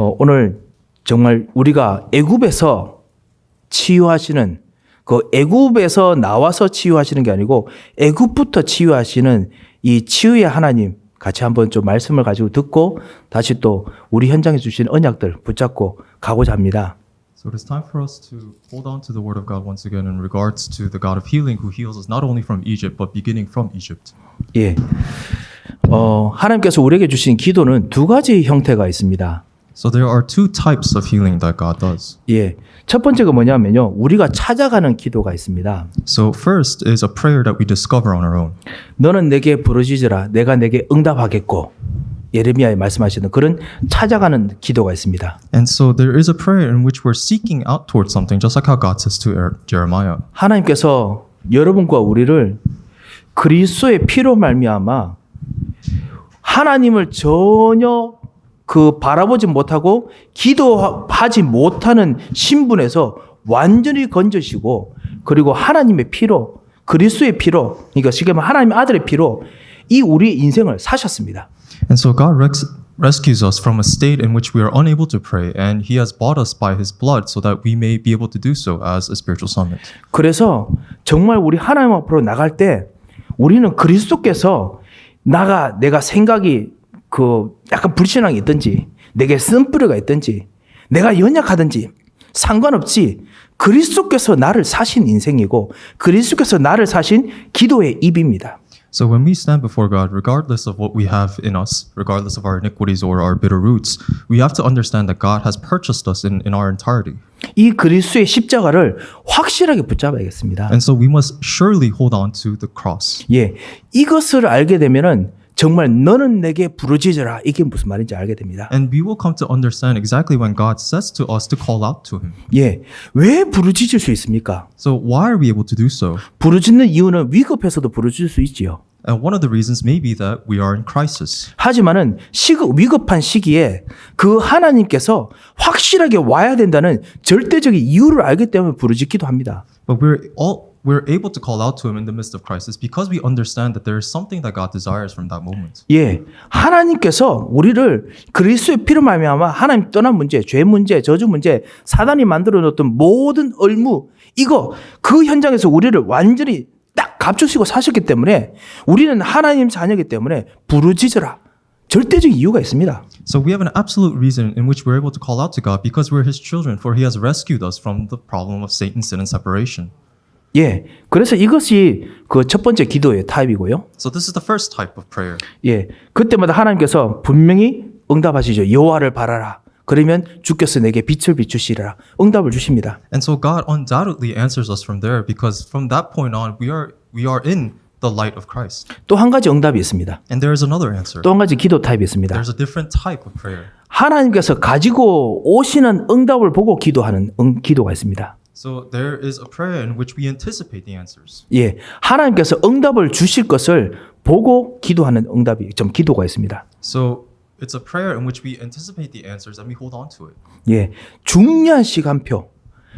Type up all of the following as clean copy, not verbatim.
오늘 정말 우리가 애굽에서 치유하시는 그 애굽에서 나와서 치유하시는 게 아니고 애굽부터 치유하시는 이 치유의 하나님 같이 한번 좀 말씀을 가지고 듣고 다시 또 우리 현장에 주신 언약들 붙잡고 가고자 합니다. So it is time for us to hold on to the word of God once again in regards to the God of healing who heals us not only from Egypt but beginning from Egypt. 예. 하나님께서 우리에게 주신 기도는 두 가지 형태가 있습니다. So there are two types of healing that God does. 예. 첫 번째가 뭐냐면요. 우리가 찾아가는 기도가 있습니다. So first is a prayer that we discover on our own. 너는 내게 부르짖으라 내가 내게 응답하겠고 예레미야에 말씀하시는 그런 찾아가는 기도가 있습니다. And so there is a prayer in which we're seeking out towards something just like how God says to Jeremiah. 하나님께서 여러분과 우리를 그리스도의 피로 말미암아 하나님을 전혀 바라보지 못하고 기도하지 못하는 신분에서 완전히 건져시고 그리고 하나님의 피로 그리스도의 피로 그러니까 쉽게 말하면 하나님의 아들의 피로 이 우리 인생을 사셨습니다. And so God rescues us from a state in which we are unable to pray and He has bought us by His blood so that we may be able to do so as a spiritual summit. 그래서 정말 우리 하나님 앞으로 나갈 때 우리는 그리스도께서 내가 생각이 약간 불신앙이 있든지 내게 쓴뿌리가 있든지 내가 연약하든지 상관없지 그리스도께서 나를 사신 인생이고 그리스도께서 나를 사신 기도의 입입니다. So when we stand before God, regardless of what we have in us, regardless of our iniquities or our bitter roots, we have to understand that God has purchased us in our entirety. 이 그리스도의 십자가를 확실하게 붙잡아야겠습니다. And so we must surely hold on to the cross. 예, 이것을 알게 되면은 정말 너는 내게 부르짖으라 이게 무슨 말인지 알게 됩니다. And we will come to understand exactly when God says to us to call out to Him. 예, 왜 부르짖을 수 있습니까? So why are we able to do so? 부르짖는 이유는 위급해서도 부르짖을 수 있지요. And one of the reasons may be that we are in crisis. 하지만은 위급한 시기에 그 하나님께서 확실하게 와야 된다는 절대적인 이유를 알기 때문에 부르짖기도 합니다. But we're able to call out to Him in the midst of crisis because we understand that there is something that God desires from that moment. 예, 하나님께서 우리를 그리스도의 피로 말미암아 하나님 떠난 문제, 죄 문제, 저주 문제, 사단이 만들어 놓던 모든 얼무 이거 그 현장에서 우리를 완전히 딱 값주시고 사셨기 때문에 우리는 하나님 자녀이기 때문에 부르짖으라. 절대적인 이유가 있습니다. So we have an absolute reason in which we're able to call out to God because we're His children, for He has rescued us from the problem of Satan, sin, and separation. 예, 그래서 이것이 그 첫 번째 기도의 타입이고요. So this is the first type of prayer. 예, 그때마다 하나님께서 분명히 응답하시죠. 여호와를 바라라. 그러면 주께서 내게 빛을 비추시리라. 응답을 주십니다. And so God undoubtedly answers us from there because from that point on we are in the light of Christ. 또 한 가지 응답이 있습니다. And there is another answer. 또 한 가지 기도 타입이 있습니다. There's a different type of prayer. 하나님께서 가지고 오시는 응답을 보고 기도하는 기도가 있습니다. So there is a prayer in which we anticipate the answers. 예, 하나님께서 응답을 주실 것을 보고 기도하는 기도가 있습니다. So it's a prayer in which we anticipate the answers and we hold on to it. 예, 중요한 시간표.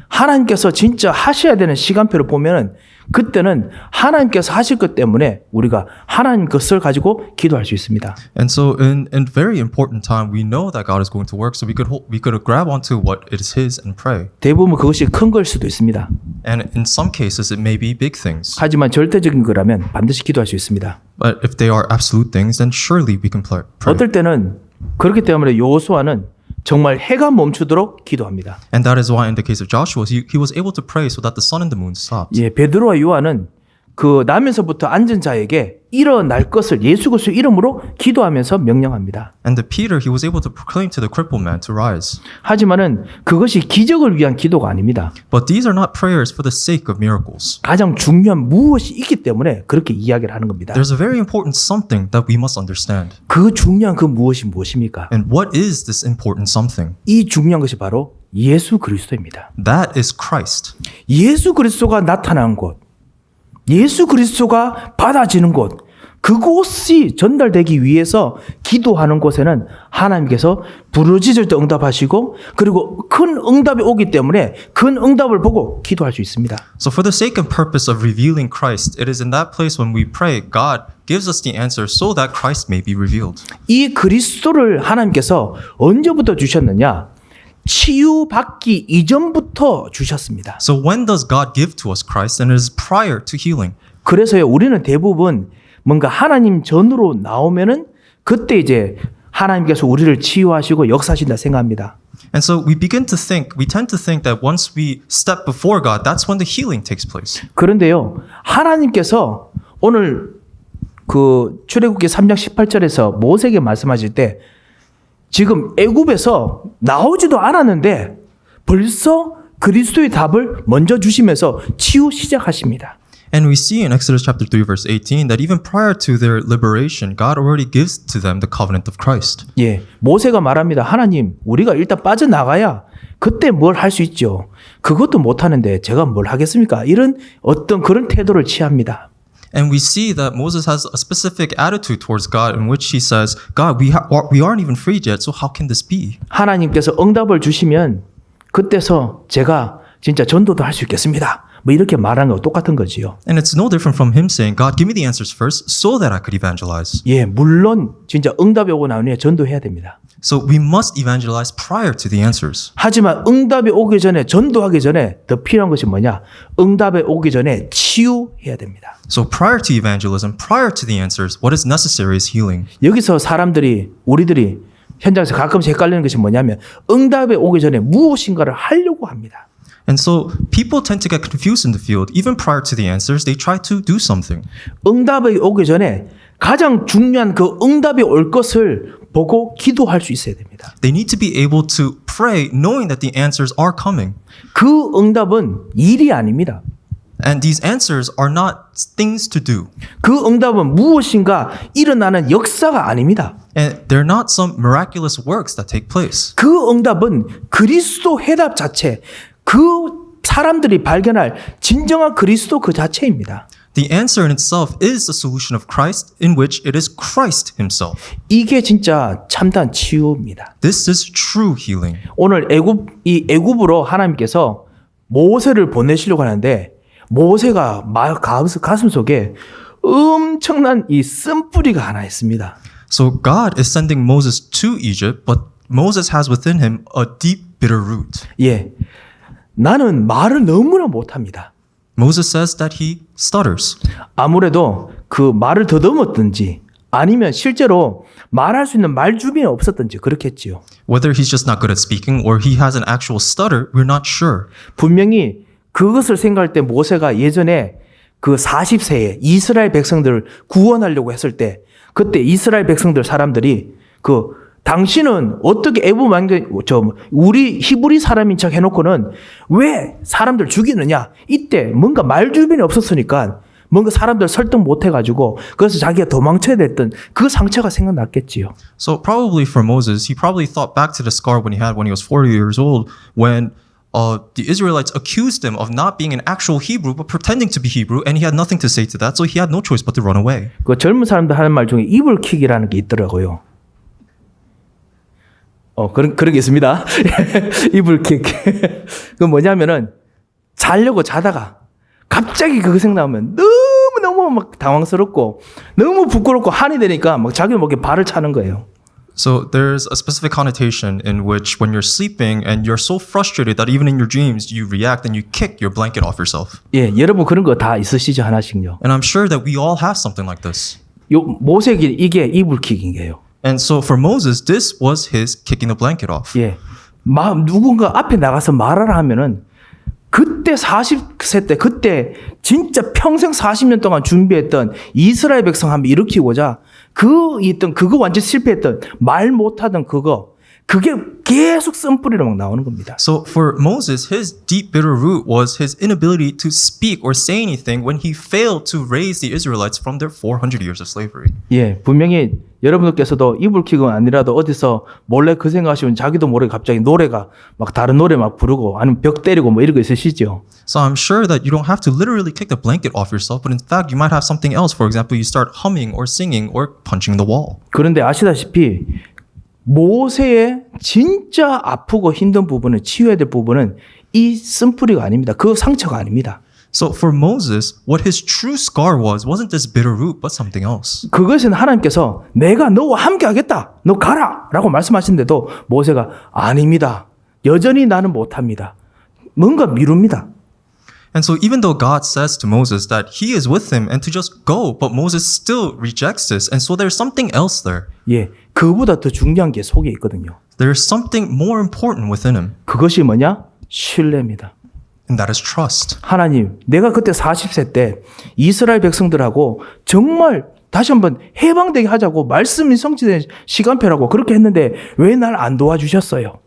하나님께서 진짜 하셔야 되는 시간표를 보면은 그때는 하나님께서 하실 것 때문에 우리가 하나님 것을 가지고 기도할 수 있습니다. And so in very important time we know that God is going to work so we could grab onto what is His and pray. 대부분 그것이 큰 걸 수도 있습니다. And in some cases it may be big things. 하지만 절대적인 거라면 반드시 기도할 수 있습니다. But if they are absolute things then surely we can pray. 어떨 때는 그렇기 때문에 여호수아는 정말 해가 멈추도록 기도합니다. And that is why in the case of Joshua he was able to pray so that the sun and the moon stopped. 예, 베드로와 요한은 그 나면서부터 앉은 자에게 일어날 것을 예수 그리스도 이름으로 기도하면서 명령합니다. And Peter he was able to proclaim to the crippled man to rise. 하지만은 그것이 기적을 위한 기도가 아닙니다. But these are not prayers for the sake of miracles. 가장 중요한 무엇이 있기 때문에 그렇게 이야기를 하는 겁니다. There's a very important something that we must understand. 그 중요한 그 무엇이 무엇입니까? And what is this important something? 이 중요한 것이 바로 예수 그리스도입니다. That is Christ. 예수 그리스도가 나타난 곳, 예수 그리스도가 받아지는 곳, 그곳이 전달되기 위해서 기도하는 곳에는 하나님께서 부르짖을 때 응답하시고 그리고 큰 응답이 오기 때문에 큰 응답을 보고 기도할 수 있습니다. So for the sake and purpose of revealing Christ, it is in that place when we pray, God gives us the answer so that Christ may be revealed. 이 그리스도를 하나님께서 언제부터 주셨느냐? 치유받기 이전부터 주셨습니다. So when does God give to us Christ? And it is prior to healing. 그래서요, 우리는 대부분 뭔가 하나님 전으로 나오면은 그때 이제 하나님께서 우리를 치유하시고 역사하신다 생각합니다. And so we tend to think that once we step before God, that's when the healing takes place. 그런데요, 하나님께서 오늘 그 출애굽기 3장 18절에서 모세에게 말씀하실 때 지금 애굽에서 나오지도 않았는데 벌써 그리스도의 답을 먼저 주시면서 치유 시작하십니다. And we see in Exodus chapter 3 verse 18 that even prior to their liberation, God already gives to them the covenant of Christ. 예, 모세가 말합니다. 하나님, 우리가 일단 빠져나가야 그때 뭘 할 수 있죠. 그것도 못하는데 제가 뭘 하겠습니까? 이런 어떤 그런 태도를 취합니다. And we see that Moses has a specific attitude towards God in which he says, God, we aren't even freed yet, so how can this be? 하나님께서 응답을 주시면 그때서 제가 진짜 전도도 할 수 있겠습니다. 뭐 이렇게 말하는 거 똑같은 거지요. And it's no different from him saying, God, give me the answers first so that I could evangelize. 예, 물론 진짜 응답이 오고 나면 전도해야 됩니다. So we must evangelize prior to the answers. 하지만 응답이 오기 전에 전도하기 전에 더 필요한 것이 뭐냐? 응답이 오기 전에 치유해야 됩니다. So prior to evangelism, prior to the answers, what is necessary is healing. 여기서 우리들이 현장에서 가끔씩 헷갈리는 것이 뭐냐면 응답이 오기 전에 무엇인가를 하려고 합니다. And so people tend to get confused in the field. Even prior to the answers, they try to do something. 응답이 오기 전에 가장 중요한 그 응답이 올 것을 보고 기도할 수 있어야 됩니다. They need to be able to pray knowing that the answers are coming. 그 응답은 일이 아닙니다. And these answers are not things to do. 그 응답은 무엇인가 일어나는 역사가 아닙니다. And they're not some miraculous works that take place. 그 응답은 그리스도 해답 자체, 그 사람들이 발견할 진정한 그리스도 그 자체입니다. The answer in itself is the solution of Christ, in which it is Christ himself. 이게 진짜 참다한 치유입니다. This is true healing. 오늘 애굽으로 하나님께서 모세를 보내시려고 하는데 모세가 가슴 속에 엄청난 이 쓴뿌리가 하나 있습니다. So God is sending Moses to Egypt, but Moses has within him a deep, bitter root. 예, 나는 말을 너무나 못합니다. Moses says that he stutters. 아무래도 그 말을 더듬었든지 아니면 실제로 말할 수 있는 말 주변이 없었든지 그렇겠지요. Whether he's just not good at speaking or he has an actual stutter, we're not sure. 분명히 그것을 생각할 때 모세가 예전에 그 40세에 이스라엘 백성들을 구원하려고 했을 때 그때 이스라엘 백성들 사람들이 당신은 어떻게 우리 히브리 사람인 척 해놓고는 왜 사람들 죽이느냐? 이때 뭔가 말 주변이 없었으니까 뭔가 사람들 설득 못 해가지고 그래서 자기가 도망쳐야 됐던 그 상처가 생각났겠지요. So probably for Moses, he probably thought back to the scar when he was 40 years old when the Israelites accused him of not being an actual Hebrew but pretending to be Hebrew, and he had nothing to say to that, so he had no choice but to run away. 그 젊은 사람들 하는 말 중에 이불킥이라는 게 있더라고요. 그런 게 있습니다. 이불킥. 그 뭐냐면은 자려고 자다가 갑자기 그거 생각나면 너무 막 당황스럽고 너무 부끄럽고 한이 되니까 막 자기 목에 발을 차는 거예요. So there's a specific connotation in which when you're sleeping and you're so frustrated that even in your dreams you react and you kick your blanket off yourself. 예, 여러분 그런 거 다 있으시죠 하나씩요. And I'm sure that we all have something like this. 모세에게 이게 이불킥인 거예요. And so for Moses, this was his kicking the blanket off. 예, 누군가 앞에 나가서 말하라 하면은 그때 40세 때 그때 진짜 평생 40년 동안 준비했던 이스라엘 백성 한번 일으키고자 그거 완전 실패했던 말 못하던 그게 계속 쓴뿌리로 막 나오는 겁니다. So for Moses, his deep bitter root was his inability to speak or say anything when he failed to raise the Israelites from their 400 years of slavery. 예, 분명히 여러분들께서도 이불킥은 아니라도 어디서 몰래 그 생각하시면 자기도 모르게 갑자기 노래가 막 다른 노래 막 부르고 아니면 벽 때리고 뭐 이런 거 있으시죠? So I'm sure that you don't have to literally kick the blanket off yourself, but in fact, you might have something else. For example, you start humming or singing or punching the wall. 그런데 아시다시피 모세의 진짜 아프고 힘든 부분은 치유해야 될 부분은 이 쓴뿌리가 아닙니다. 그 상처가 아닙니다. So for Moses, what his true scar wasn't this bitter root, but something else. 그것은 하나님께서 내가 너와 함께 하겠다. 너 가라. 라고 말씀하신데도 모세가 아닙니다. 여전히 나는 못합니다. 뭔가 미룹니다. And so even though God says to Moses that he is with him and to just go, but Moses still rejects this. And so there's something else there. 예, 그보다 더 중요한 게 속에 있거든요. There's something more important within him, 그것이 뭐냐? 신뢰입니다. and that is trust. 하나님, 내가 그때 40세 때 이스라엘 백성들하고 정말 다시 한번 해방되게 하자고 말씀이 성취된 시간표라고 그렇게 했는데 왜 날 안 도와주셨어요?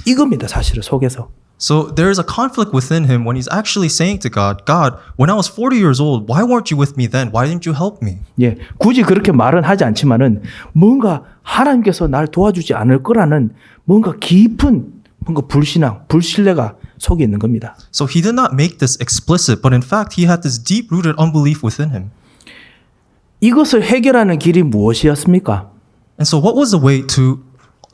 이겁니다, 사실은 속에서. So there is a conflict within him when he's actually saying to God, God, when I was 40 years old, why weren't you with me then? Why didn't you help me? 예, 굳이 그렇게 말은 하지 않지만은 뭔가 하나님께서 날 도와주지 않을 거라는 뭔가 깊은 뭔가 불신앙, 불신뢰가 속에 있는 겁니다. So he did not make this explicit, but in fact, he had this deep-rooted unbelief within him. 이것을 해결하는 길이 무엇이었습니까? And so what was the way to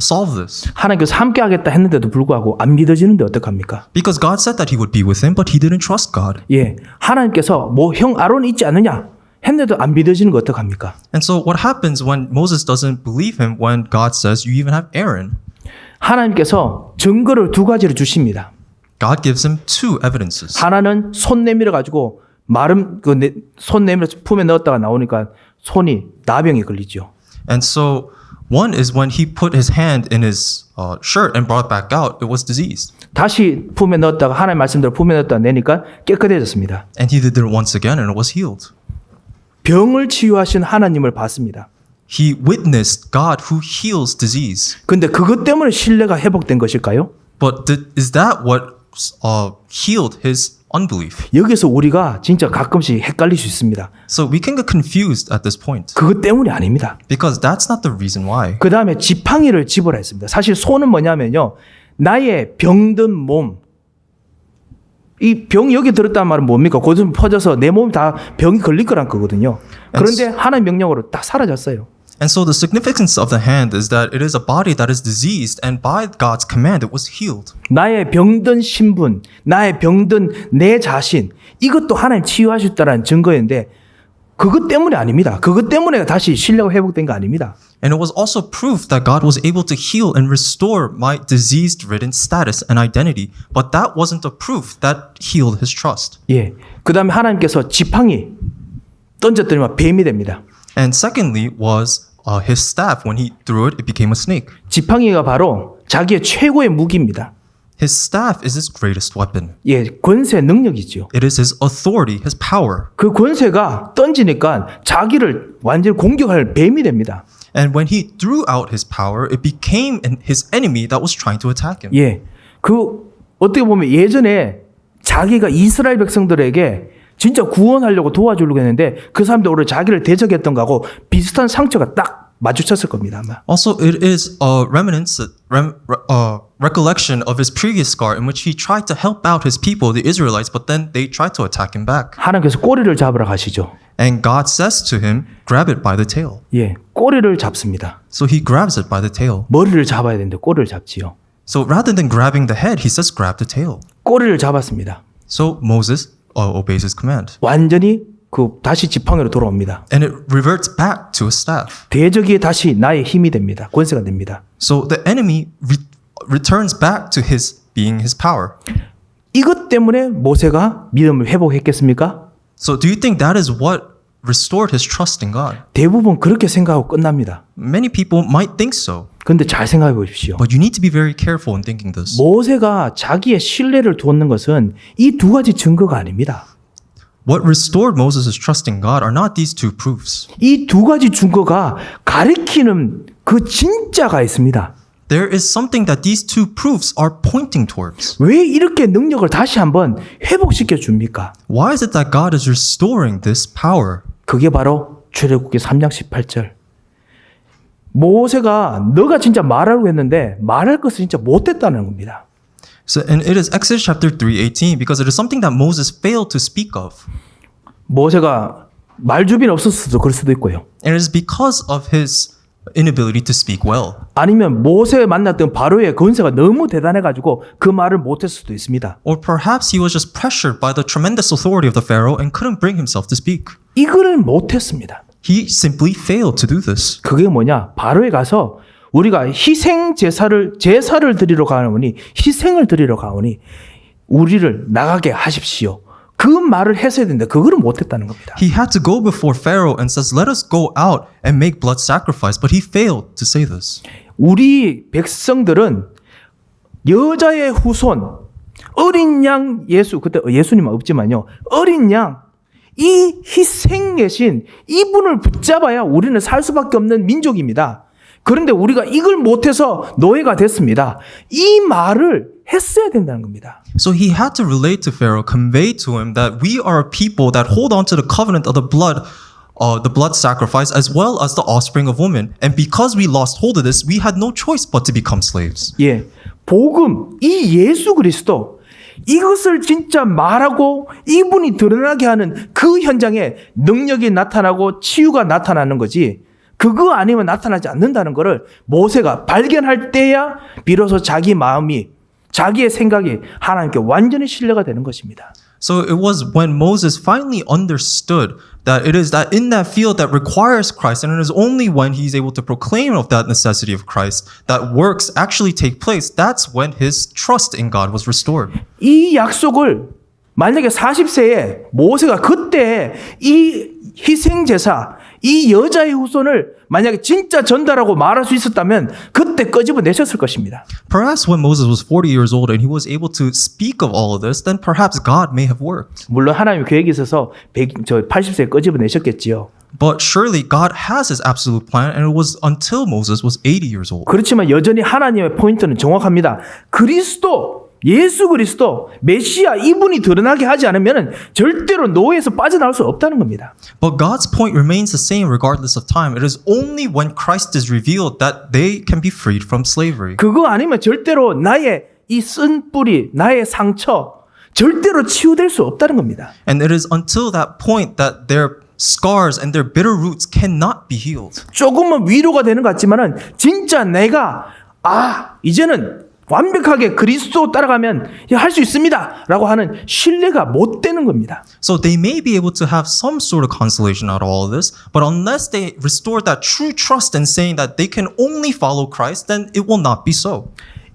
solve this? 하나님께서 함께 하겠다 했는데도 불구하고 안 믿어지는데 어떡합니까? Because God said that he would be with him, but he didn't trust God. 예, 하나님께서 뭐 형 아론 있지 않느냐 했는데도 안 믿어지는 거 어떡합니까? And so what happens when Moses doesn't believe him when God says you even have Aaron? 하나님께서 증거를 두 가지를 주십니다. God gives him two evidences. 하나는 손 내밀어 가지고 마름 손 내밀어 품에 넣었다가 나오니까 손이 나병에 걸리죠. And so one is when he put his hand in his shirt and brought it back out, it was diseased. 다시 품에 넣었다가 하나님 말씀대로 품에 넣었다가 내니까 깨끗해졌습니다. And he did it once again and it was healed. 병을 치유하신 하나님을 봤습니다. He witnessed God who heals disease. 근데 그것 때문에 신뢰가 회복된 것일까요? But is that what healed his unbelief? 여기서 우리가 진짜 가끔씩 헷갈릴 수 있습니다. So we can get confused at this point 그것 때문이 아닙니다. because that's not the reason why. 그 다음에 지팡이를 집어라 했습니다. 사실 손은 뭐냐면요. 나의 병든 몸. 이 병이 여기 들었다는 말은 뭡니까? 곧좀 퍼져서 내 몸이 다 병이 걸릴 거란 거거든요. 그런데 하나님 명령으로 딱 사라졌어요. And so the significance of the hand is that it is a body that is diseased and by God's command it was healed. 나의 병든 신분, 나의 병든 내 자신, 이것도 하나님 치유하셨다는 증거인데 그것 때문이 아닙니다. 그것 때문에 다시 신뢰가 회복된 거 아닙니다. And it was also proof that God was able to heal and restore my diseased-ridden status and identity. But that wasn't the proof that healed his trust. 예. 그 다음에 하나님께서 지팡이 던졌더니만 뱀이 됩니다. And secondly was his staff. When he threw it, it became a snake. 지팡이가 바로 자기의 최고의 무기입니다. His staff is his greatest weapon. 예, 권세 능력이죠. It is his authority, his power. 그 권세가 던지니까 자기를 완전히 공격할 뱀이 됩니다. And when he threw out his power, it became his enemy that was trying to attack him. 예, 그 어떻게 보면 예전에 자기가 이스라엘 백성들에게 진짜 구원하려고 도와주려고 했는데 그 사람들 오히려 자기를 대적했던 거하고 비슷한 상처가 딱 마주쳤을 겁니다 아마. Also, it is a recollection of his previous scar in which he tried to help out his people, the Israelites, but then they tried to attack him back. 하나님께서 꼬리를 잡으라 하시죠. And God says to him, grab it by the tail. 예, 꼬리를 잡습니다. So he grabs it by the tail. 머리를 잡아야 되는데 꼬리를 잡지요. So rather than grabbing the head, he says, grab the tail. 꼬리를 잡았습니다. So Moses obeys his command. 완전히 그 다시 지팡이로 돌아옵니다. And it reverts back to a staff. 대적이 다시 나의 힘이 됩니다. 권세가 됩니다. So the enemy returns back to his being his power. 이것 때문에 모세가 믿음을 회복했겠습니까? So do you think that is what restored his trust in God? 대부분 그렇게 생각하고 끝납니다. Many people might think so, 그런데 잘 생각해 보십시오. but you need to be very careful in thinking this. 모세가 자기의 신뢰를 두었는 것은 이 두 가지 증거가 아닙니다. What restored Moses' trust in God are not these two proofs. 이 두 가지 증거가 가리키는 그 진짜가 있습니다. There is something that these two proofs are pointing towards. 왜 이렇게 능력을 다시 한번 회복시켜 줍니까? Why is it that God is restoring this power? 그게 바로 출애굽기 3장 18절. 모세가 너가 진짜 말하려고 했는데 말할 것을 진짜 못했다는 겁니다. So, and it is Exodus chapter 3:18 because it is something that Moses failed to speak of. 모세가 말주변이 없었어도 그럴 수도 있고요. And it is because of his inability to speak well. 아니면 모세 만났던 바로의 권세가 너무 대단해가지고 그 말을 못했을 수도 있습니다. Or perhaps he was just pressured by the tremendous authority of the Pharaoh and couldn't bring himself to speak. 이거를 못했습니다. He simply failed to do this. 그게 뭐냐? 바로에 가서 우리가 희생 제사를 드리러 가오니 희생을 드리러 가오니 우리를 나가게 하십시오. 그 말을 했어야 되는데 그거를 못했다는 겁니다. He had to go before Pharaoh and says, "Let us go out and make blood sacrifice." But he failed to say this. 우리 백성들은 여자의 후손, 어린 양 예수, 그때 예수님은 없지만요. 어린 양, 이 희생 대신 이분을 붙잡아야 우리는 살 수밖에 없는 민족입니다. 그런데 우리가 이걸 못해서 노예가 됐습니다. 이 말을 했어야 된다는 겁니다. So he had to relate to Pharaoh, convey to him that we are a people that hold on to the covenant of the blood sacrifice, as well as the offspring of women. And because we lost hold of this, we had no choice but to become slaves. 예, 복음, 이 예수 그리스도 이것을 진짜 말하고 이분이 드러나게 하는 그 현장에 능력이 나타나고 치유가 나타나는 거지. 그거 아니면 나타나지 않는다는 것을 모세가 발견할 때야 비로소 자기 마음이 자기의 생각이 하나님께 완전히 신뢰가 되는 것입니다. So it was when Moses finally understood that it is that in that field that requires Christ, and it is only when he's able to proclaim of that necessity of Christ that works actually take place, that's when his trust in God was restored. 이 약속을 만약에 40세에 모세가 그때 이 희생제사, 이 여자의 후손을 만약에 진짜 전달하고 말할 수 있었다면 그때 끄집어내셨을 것입니다. Perhaps when Moses was 40 years old and he was able to speak of all of this, then perhaps God may have worked. 물론 하나님 계획이 있어서 80세에 끄집어내셨겠지요. But surely God has his absolute plan, and it was until Moses was 80 years old. 그렇지만 여전히 하나님의 포인트는 정확합니다. 그리스도, 예수 그리스도, 메시아 이분이 드러나게 하지 않으면 절대로 노예에서 빠져나올 수 없다는 겁니다. But God's point remains the same regardless of time. It is only when Christ is revealed that they can be freed from slavery. 그거 아니면 절대로 나의 이 쓴 뿌리, 나의 상처 절대로 치유될 수 없다는 겁니다. And it is until that point that their scars and their bitter roots cannot be healed. 조금은 위로가 되는 것 같지만은 진짜 내가 이제는 완벽하게 그리스도 따라가면 할 수 있습니다 라고 하는 신뢰가 못 되는 겁니다. So they may be able to have some sort of consolation out of all of this, but unless they restore that true trust in saying that they can only follow Christ, then it will not be so.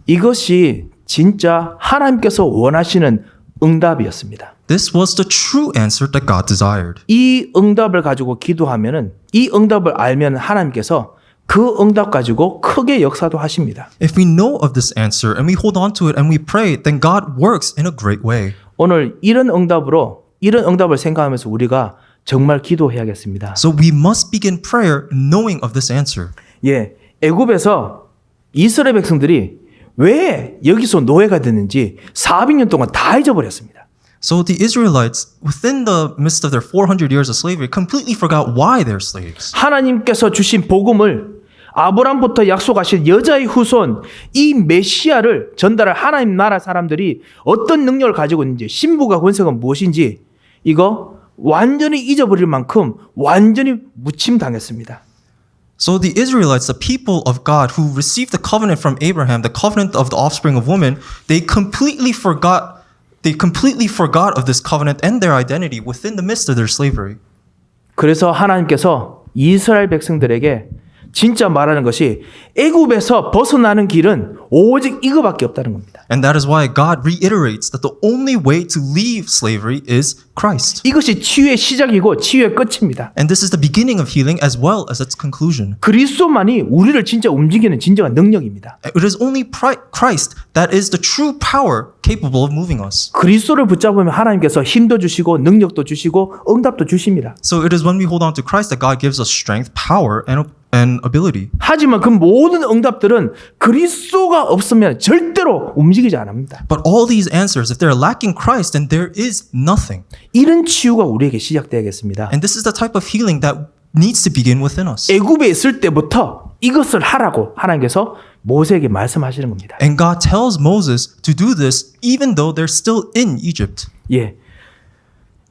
이것이 진짜 하나님께서 원하시는 응답이었습니다. This was the true answer that God desired. 이 응답을 가지고 기도하면은 이 응답을 알면 하나님께서 그 응답 가지고 크게 역사도 하십니다. If we know of this answer and we hold on to it and we pray, then God works in a great way. 오늘 이런 응답을 생각하면서 우리가 정말 기도해야겠습니다. So we must begin prayer knowing of this answer. 예, 애굽에서 이스라엘 백성들이 왜 여기서 노예가 됐는지 400년 동안 다 잊어버렸습니다. So the Israelites, within the midst of their 400 years of slavery, completely forgot why they're slaves. 하나님께서 주신 복음을 아브람부터 약속하신 여자의 후손 이 메시아를 전달할 하나님 나라 사람들이 어떤 능력을 가지고 있는지 신부가 권세가 무엇인지 이거 완전히 잊어버릴 만큼 완전히 무침당했습니다. So the Israelites, the people of God who received the covenant from Abraham, the covenant of the offspring of woman, they completely forgot of this covenant and their identity within the midst of their slavery. 그래서 하나님께서 이스라엘 백성들에게 진짜 말하는 것이 애굽에서 벗어나는 길은 오직 이거밖에 없다는 겁니다. And that is why God reiterates that the only way to leave slavery is Christ. 이것이 치유의 시작이고 치유의 끝입니다. And this is the beginning of healing as well as its conclusion. 그리스도만이 우리를 진짜 움직이는 진정한 능력입니다. It is only Christ that is the true power capable of moving us. 그리스도를 붙잡으면 하나님께서 힘도 주시고 능력도 주시고 응답도 주십니다. So it is when we hold on to Christ that God gives us strength, power, and ability. 하지만 그 모든 응답들은 그리스도가 없으면 절대로 움직이지 않습니다. But all these answers, if they're lacking Christ, then there is nothing. 이런 치유가 우리에게 시작되겠습니다. And this is the type of healing that needs to begin within us. 애굽에 있을 때부터 이것을 하라고 하나님께서 모세에게 말씀하시는 겁니다. And God tells Moses to do this even though they're still in Egypt. 예.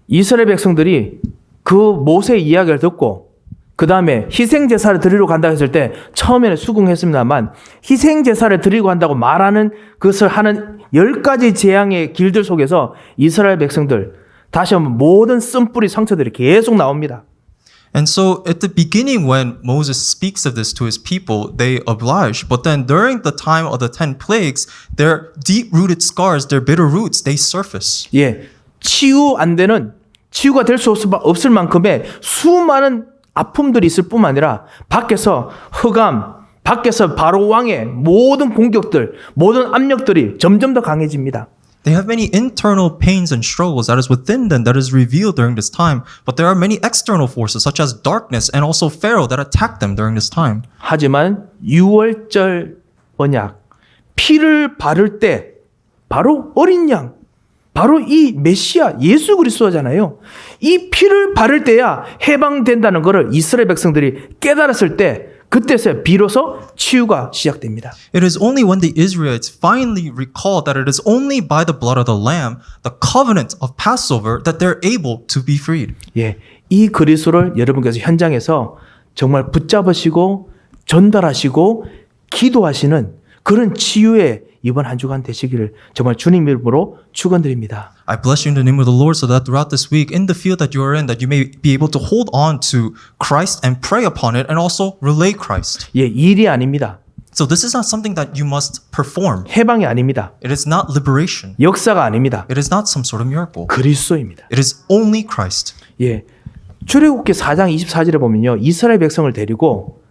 이스라엘 백성들이 그 모세의 이야기를 듣고 그 다음에 희생제사를 드리러 간다고 했을 때 처음에는 수긍했습니다만 희생제사를 드리고 간다고 말하는 것을 하는 10가지 재앙의 길들 속에서 이스라엘 백성들 다시 한번 모든 쓴뿌리 상처들이 계속 나옵니다. And so at the beginning when Moses speaks of this to his people, they oblige. But then during the time of the 10 plagues, their deep-rooted scars, their bitter roots, they surface. 예. 치유가 될 수 없을 만큼의 수많은 아픔들이 있을 뿐만 아니라 밖에서 흑암, 밖에서 바로 왕의 모든 공격들, 모든 압력들이 점점 더 강해집니다. They have many internal pains and struggles that is within them that is revealed during this time. But there are many external forces such as darkness and also Pharaoh that attack them during this time. 하지만 6월절 언약, 피를 바를 때 바로 어린 양, 바로 이 메시아 예수 그리스도잖아요. 이 피를 바를 때야 해방된다는 것을 이스라엘 백성들이 깨달았을 때 그때서 비로소 치유가 시작됩니다. It is only when the Israelites finally recall that it is only by the blood of the Lamb, the covenant of Passover, that they're able to be freed. 예, 이 그리스도를 여러분께서 현장에서 정말 붙잡으시고 전달하시고 기도하시는 그런 치유의 이번 한 주간 되시기를 정말 주님 이름으로 축원드립니다. I bless you in the name of the Lord so that throughout this week, in the field that you are in, that you may be able to hold on to Christ and pray upon it and also relay Christ. 예, 일이 아닙니다. So this is not something that you must perform. 해방이 아닙니다. It is not liberation. 역사가 아닙니다. It is not some sort of miracle. 그리스도입니다. It is only Christ. 예, 출애굽기 4장 24절에 보면요, 이스라엘 백성을 데리고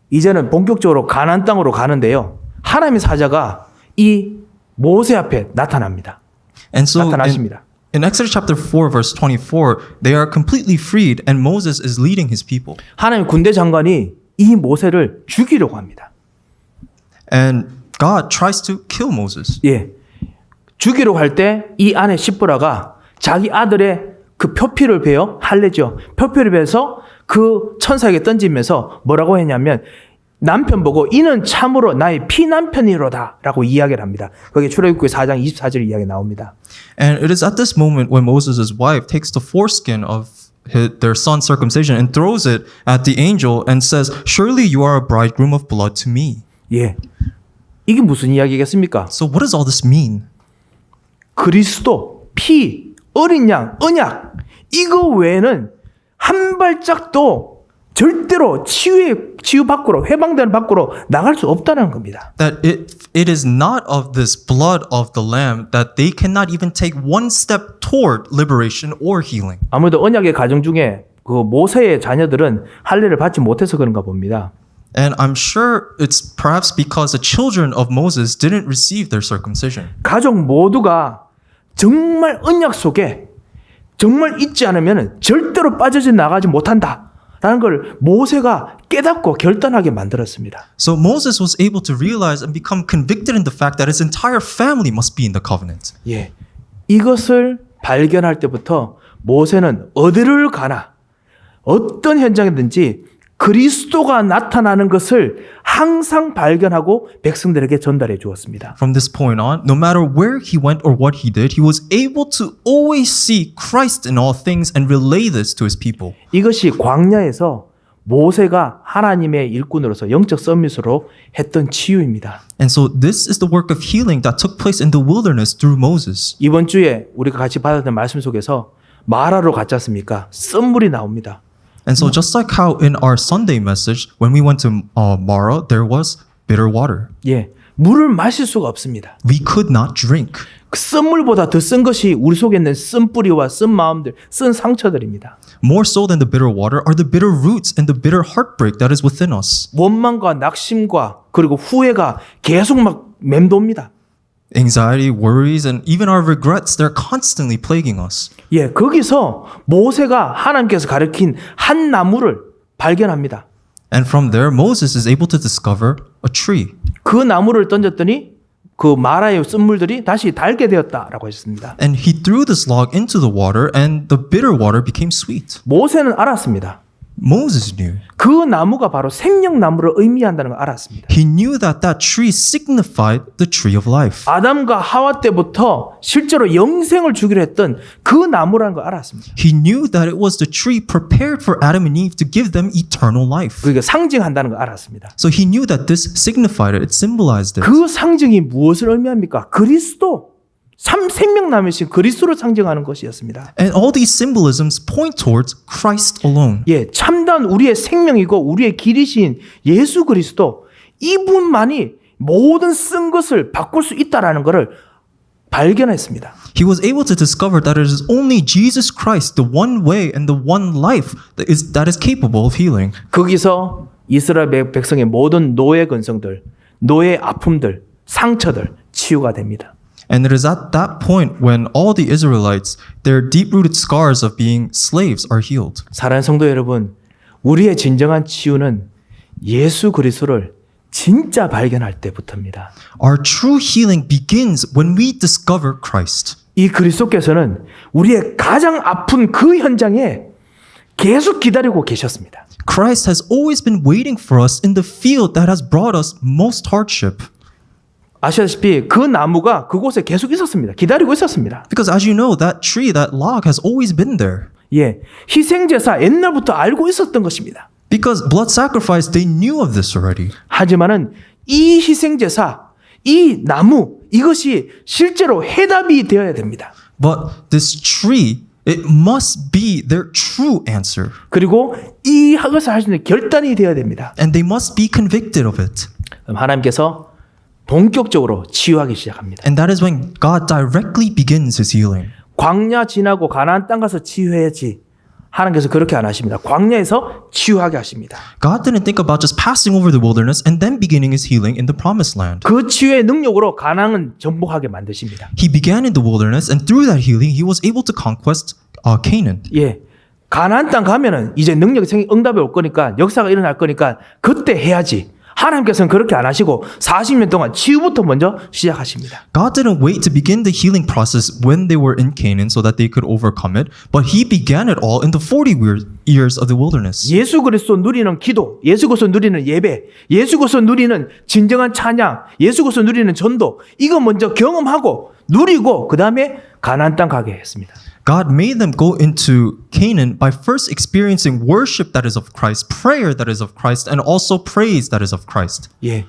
이제는 본격적으로 가나안 땅으로 가는데요, 하나님의 사자가 이 모세 앞에 나타납니다. And so 나타나십니다. in Exodus chapter 4 verse 24, they are completely freed and Moses is leading his people. 하나님 군대 장관이 이 모세를 죽이려고 합니다. And God tries to kill Moses. 예, 죽이려고 할 때 이 아내 시브라가 자기 아들의 그 표피를 베어 할례죠. 표피를 베서 그 천사에게 던지면서 뭐라고 했냐면 남편 보고 이는 참으로 나의 피남편이로다 라고 이야기를 합니다. 거기에 출애굽기 4장 24절 이야기 나옵니다. And it is at this moment when Moses' wife takes the foreskin of their son's circumcision and throws it at the angel and says, "Surely you are a bridegroom of blood to me." 예, 이게 무슨 이야기겠습니까? So what does all this mean? 그리스도, 피, 어린 양, 언약 이거 외에는 한 발짝도 절대로 치유 밖으로 해방되는 밖으로 나갈 수 없다는 겁니다. That it is not of this blood of the lamb that they cannot even take one step toward liberation or healing. 아무래도 언약의 가정 중에 그 모세의 자녀들은 할례를 받지 못해서 그런가 봅니다. And I'm sure it's perhaps because the children of Moses didn't receive their circumcision. 가족 모두가 정말 언약 속에 정말 있지 않으면 절대로 빠져져 나가지 못한다. 라는 걸 모세가 깨닫고 결단하게 만들었습니다. So Moses was able to realize and become convicted in the fact that his entire family must be in the covenant. 예, 이것을 발견할 때부터 모세는 어디를 가나 어떤 현장이든지 그리스도가 나타나는 것을 항상 발견하고 백성들에게 전달해 주었습니다. From this point on, no matter where he went or what he did, he was able to always see Christ in all things and relay this to his people. 이것이 광야에서 모세가 하나님의 일꾼으로서 영적 서밋으로 했던 치유입니다. And so this is the work of healing that took place in the wilderness through Moses. 이번 주에 우리가 같이 받았던 말씀 속에서 마라로 갔지 않습니까? 쓴물이 나옵니다. And so just like how in our Sunday message, when we went to Mara, there was bitter water. 예, 물을 마실 수가 없습니다. We could not drink. 그 쓴물보다 더 쓴 것이 우리 속에 있는 쓴 뿌리와 쓴 마음들, 쓴 상처들입니다. More so than the bitter water are the bitter roots and the bitter heartbreak that is within us. 원망과 낙심과 그리고 후회가 계속 막 맴돕니다. Anxiety, worries, and even our regrets, they're constantly plaguing us. 예, 거기서 모세가 하나님께서 가르친 한 나무를 발견합니다. And from there, Moses is able to discover a tree. 그 나무를 던졌더니 그 마라의 쓴물들이 다시 달게 되었다라고 했습니다. And he threw this log into the water and the bitter water became sweet. 모세는 알았습니다. Moses knew. 그 나무가 바로 생명나무를 의미한다는 걸 알았습니다. He knew that that tree signified the tree of life. 아담과 하와 때부터 실제로 영생을 주기로 했던 그 나무라는 걸 알았습니다. He knew that it was the tree prepared for Adam and Eve to give them eternal life. 그러니까 상징한다는 걸 알았습니다. So he knew that this signified it, it symbolized it. 그 상징이 무엇을 의미합니까? 그리스도, 생명나무이신 그리스도를 상징하는 것이었습니다. And all these symbolisms point towards Christ alone. 예, 참다운 우리의 생명이고 우리의 길이신 예수 그리스도, 이분만이 모든 쓴 것을 바꿀 수 있다라는 것을 발견했습니다. He was able to discover that it is only Jesus Christ, the one way and the one life that is capable of healing. 거기서 이스라엘 백성의 모든 노예 근성들, 노예 아픔들, 상처들 치유가 됩니다. And it is at that point when all the Israelites, their deep-rooted scars of being slaves are healed. 사랑하는 성도 여러분, 우리의 진정한 치유는 예수 그리스도를 진짜 발견할 때부터입니다. Our true healing begins when we discover Christ. 이 그리스도께서는 우리의 가장 아픈 그 현장에 계속 기다리고 계셨습니다. Christ has always been waiting for us in the field that has brought us most hardship. 아시다시피 그 나무가 그곳에 계속 있었습니다. 기다리고 있었습니다. Because as you know, that tree, that log has always been there. 예, 희생제사 옛날부터 알고 있었던 것입니다. Because blood sacrifice, they knew of this already. 하지만은 이 희생제사, 이 나무, 이것이 실제로 해답이 되어야 됩니다. But this tree, it must be their true answer. 그리고 이것을 할 수 있는 결단이 되어야 됩니다. And they must be convicted of it. 그럼 하나님께서 본격적으로 치유하기 시작합니다. And that is when God directly begins his healing. 광야 지나고 가나안 땅 가서 치유해야지. 하나님께서 그렇게 안 하십니다. 광야에서 치유하게 하십니다. God didn't think about just passing over the wilderness and then beginning his healing in the promised land. 그 치유의 능력으로 가나안은 정복하게 만드십니다. He began in the wilderness, and through that healing, he was able to conquest Canaan. 예, 가나안 땅 가면은 이제 능력이 응답이 올 거니까 역사가 일어날 거니까 그때 해야지. 하나님께서는 그렇게 안 하시고 40년 동안 치유부터 먼저 시작하십니다. God didn't wait to begin the healing process when they were in Canaan so that they could overcome it, but he began it all in the 40 years of the wilderness. 예수 그리스도 누리는 기도, 예수 그리스도 누리는 예배, 예수 그리스도 누리는 진정한 찬양, 예수 그리스도 누리는 전도, 이거 먼저 경험하고 누리고 그 다음에 가나안 땅 가게 했습니다. God made them go into Canaan by first experiencing worship that is of Christ, prayer that is of Christ, and also praise that is of Christ. 예,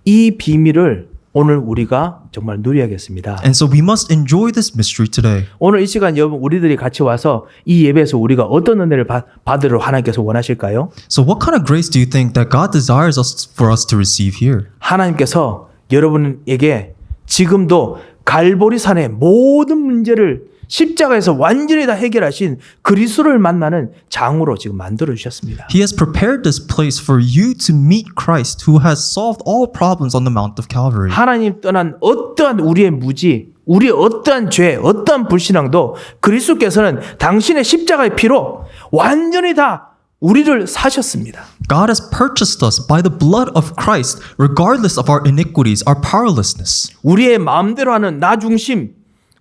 이 비밀을 오늘 우리가 정말 누려야겠습니다. And so we must enjoy this mystery today. 오늘 이 시간 여러분 우리들이 같이 와서 이 예배에서 우리가 어떤 은혜를 받으러 하나님께서 원하실까요? So what kind of grace do you think that God desires for us to receive here? 하나님께서 여러분에게 지금도 갈보리산의 모든 문제를 십자가에서 완전히 다 해결하신 그리스도를 만나는 장으로 지금 만들어 주셨습니다. He has prepared this place for you to meet Christ who has solved all problems on the Mount of Calvary. 하나님 떠난 어떠한 우리의 무지, 우리의 어떠한 죄, 어떠한 불신앙도 그리스도께서는 당신의 십자가의 피로 완전히 다 우리를 사셨습니다. God has purchased us by the blood of Christ regardless of our iniquities, our powerlessness. 우리의 마음대로 하는 나 중심,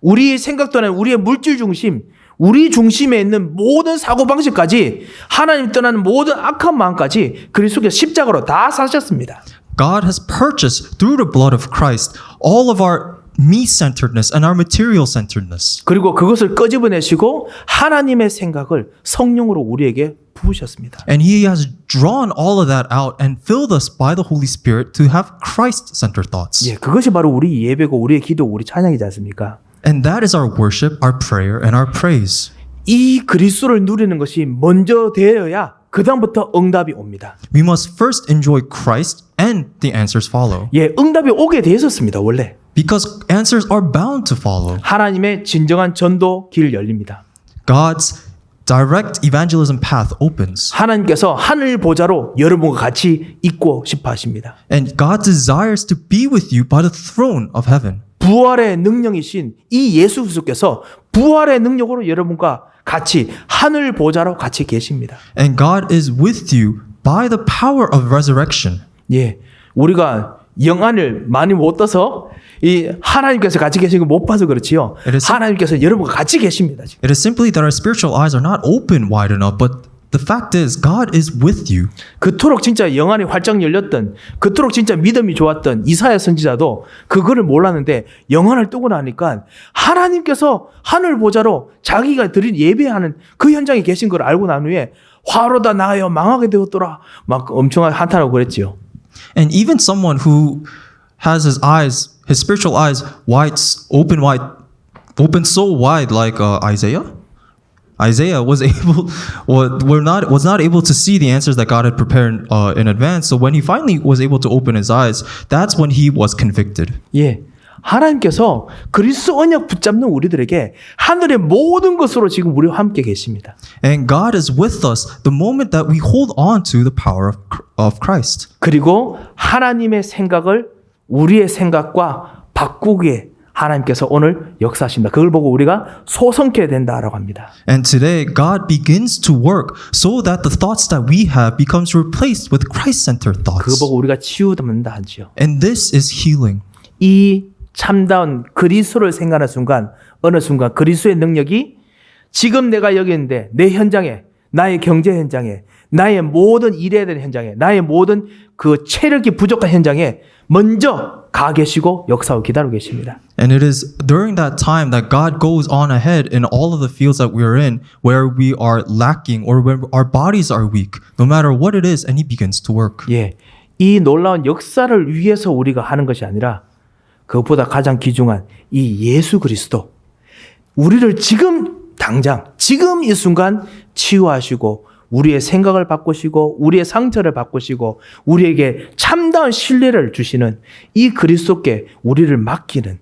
우리 생각 떠난 우리의 물질 중심, 우리 중심에 있는 모든 사고방식까지 하나님 떠나는 모든 악한 마음까지 그리스도께서 십자가로 다 사셨습니다. God has purchased through the blood of Christ all of our me-centeredness and our material-centeredness. 그리고 그것을 끄집어내시고 하나님의 생각을 성령으로 우리에게 부으셨습니다. And He has drawn all of that out and filled us by the Holy Spirit to have Christ-centered thoughts. 예, 그것이 바로 우리 예배고 우리의 기도, 우리 찬양이지 않습니까? And that is our worship, our prayer, and our praise. 이 그리스도를 누리는 것이 먼저 되어야 그 다음부터 응답이 옵니다. We must first enjoy Christ and the answers follow. 예, 응답이 오게 돼 있었습니다, 원래. Because answers are bound to follow. 하나님의 진정한 전도 길 열립니다. God's direct evangelism path opens. 하나님께서 하늘 보좌로 여러분과 같이 있고 싶어 하십니다. And God desires to be with you by the throne of heaven. 부활의 능력이신 이 예수 그리스도께서 부활의 능력으로 여러분과 같이 하늘 보좌로 같이 계십니다. And God is with you by the power of resurrection. 예, 우리가 영안을 많이 못 떠서 이 하나님께서 같이 계신 거 못 봐서 그렇지요. 하나님께서 여러분과 같이 계십니다. 지금. It is simply that our spiritual eyes are not open wide enough, but the fact is, God is with you. 그토록 진짜 영안이 활짝 열렸던, 그토록 진짜 믿음이 좋았던 이사야 선지자도 그거를 몰랐는데 영안을 뜨고 나니까 하나님께서 하늘 보좌로 자기가 드린 예배하는 그 현장에 계신 걸 알고 난 후에 화로다 나가여 망하게 되었더라 막 엄청 한탄하고 그랬지요. And even someone who has his eyes, his spiritual eyes open so wide, like Isaiah. Isaiah was not able to see the answers that God had prepared in advance. So when he finally was able to open his eyes, that's when he was convicted. 예. 하나님께서 그리스도 언약 붙잡는 우리들에게 하늘의 모든 것으로 지금 우리와 함께 계십니다. And God is with us the moment that we hold on to the power of Christ. 그리고 하나님의 생각을 우리의 생각과 바꾸기에 하나님께서 오늘 역사하십니다. 그걸 보고 우리가 소성케 된다라고 합니다. And today, God begins to work so that the thoughts that we have becomes replaced with Christ-centered 그거 thoughts. 보고 우리가 치유된다 하지요. And this is healing. 이 참다운 그리스도를 생각하는 순간 어느 순간 그리스도의 능력이 지금 내가 여기 있는데 내 현장에 나의 경제 현장에 나의 모든 일해야 되는 현장에 나의 모든 그 체력이 부족한 현장에 먼저 가 계시고 역사하고 기다리고 계십니다. And it is during that time that God goes on ahead in all of the fields that we are in where we are lacking or where our bodies are weak, no matter what it is, and He begins to work. 예, 이 놀라운 역사를 위해서 우리가 하는 것이 아니라 그것보다 가장 귀중한 이 예수 그리스도 우리를 지금 당장 지금 이 순간 치유하시고 우리의 생각을 바꾸시고 우리의 상처를 바꾸시고 우리에게 참다운 신뢰를 주시는 이 그리스도께 우리를 맡기는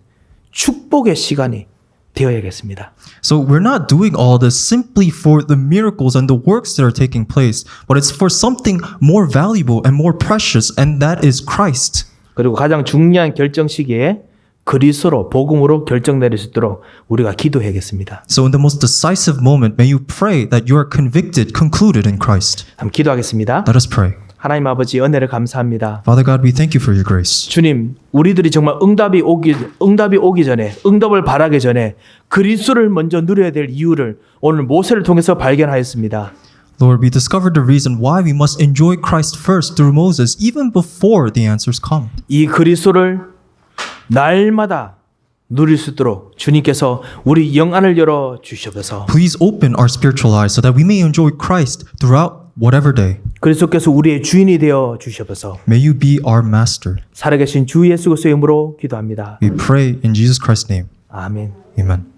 축복의 시간이 되어야겠습니다. So we're not doing all this simply for the miracles and the works that are taking place, but it's for something more valuable and more precious, and that is Christ. 그리고 가장 중요한 결정 시기에 그리스도로 복음으로 결정 내릴 수 있도록 우리가 기도해야겠습니다. So in the most decisive moment, may you pray that you are concluded in Christ. 한번 기도하겠습니다. Let us pray. 하나님 아버지 은혜를 감사합니다. Father God, we thank you for your grace. 주님, 우리들이 정말 응답이 오기 전에, 응답을 바라기 전에 그리스도를 먼저 누려야 될 이유를 오늘 모세를 통해서 발견하였습니다. Lord, we discovered the reason why we must enjoy Christ first through Moses, even before the answers come. 이 그리스도를 날마다 누릴 수 있도록 주님께서 우리 영안을 열어 주시옵소서. Please open our spiritual eyes so that we may enjoy Christ throughout whatever day. 그리스도께서 우리의 주인이 되어 주시옵소서. May you be our master. 살아계신 주 예수 그리스도의 이름으로 기도합니다. We pray in Jesus Christ's name. 아멘. Amen.